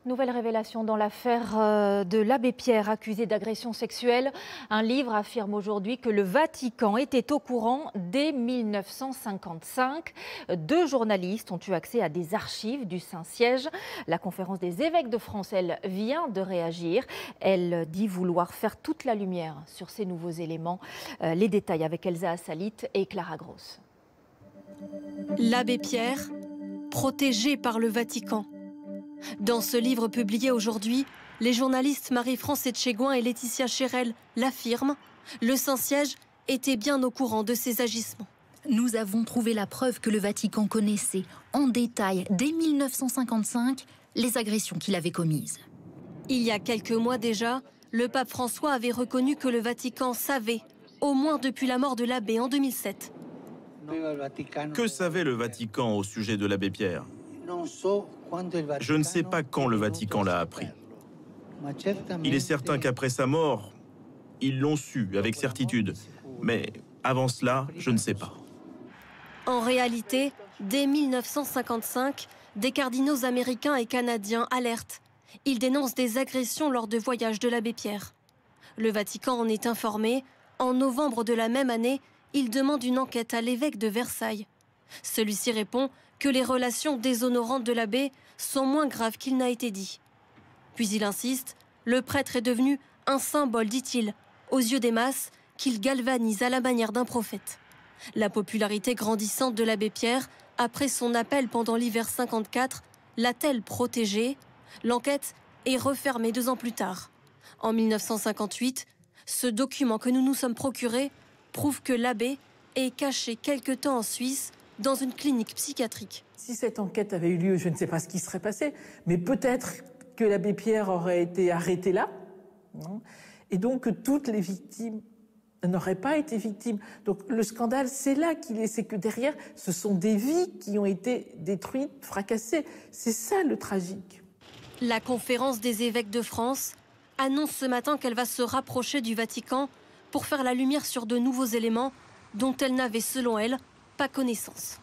Nouvelle révélation dans l'affaire de l'abbé Pierre, accusé d'agression sexuelle. Un livre affirme aujourd'hui que le Vatican était au courant dès 1955. 2 journalistes ont eu accès à des archives du Saint-Siège. La conférence des évêques de France, elle, vient de réagir. Elle dit vouloir faire toute la lumière sur ces nouveaux éléments. Les détails avec Elsa Assalit et Clara Gross. L'abbé Pierre, protégé par le Vatican. Dans ce livre publié aujourd'hui, les journalistes Marie-France Etchegouin et Laetitia Chérel l'affirment, le Saint-Siège était bien au courant de ces agissements. Nous avons trouvé la preuve que le Vatican connaissait en détail, dès 1955, les agressions qu'il avait commises. Il y a quelques mois déjà, le pape François avait reconnu que le Vatican savait, au moins depuis la mort de l'abbé en 2007. Que savait le Vatican au sujet de l'abbé Pierre ? Je ne sais pas quand le Vatican l'a appris. Il est certain qu'après sa mort, ils l'ont su avec certitude. Mais avant cela, je ne sais pas. En réalité, dès 1955, des cardinaux américains et canadiens alertent. Ils dénoncent des agressions lors de voyages de l'abbé Pierre. Le Vatican en est informé. En novembre de la même année, il demande une enquête à l'évêque de Versailles. Celui-ci répond que les relations déshonorantes de l'abbé sont moins graves qu'il n'a été dit. Puis il insiste, le prêtre est devenu un symbole, dit-il, aux yeux des masses, qu'il galvanise à la manière d'un prophète. La popularité grandissante de l'abbé Pierre, après son appel pendant l'hiver 54, l'a-t-elle protégé? L'enquête est refermée 2 ans plus tard. En 1958, ce document que nous nous sommes procuré prouve que l'abbé est caché quelque temps en Suisse dans une clinique psychiatrique. Si cette enquête avait eu lieu, je ne sais pas ce qui serait passé, mais peut-être que l'abbé Pierre aurait été arrêté là, non, et donc que toutes les victimes n'auraient pas été victimes. Donc le scandale, c'est là qu'il est, c'est que derrière, ce sont des vies qui ont été détruites, fracassées. C'est ça le tragique. La conférence des évêques de France annonce ce matin qu'elle va se rapprocher du Vatican pour faire la lumière sur de nouveaux éléments dont elle n'avait, selon elle, pas connaissance.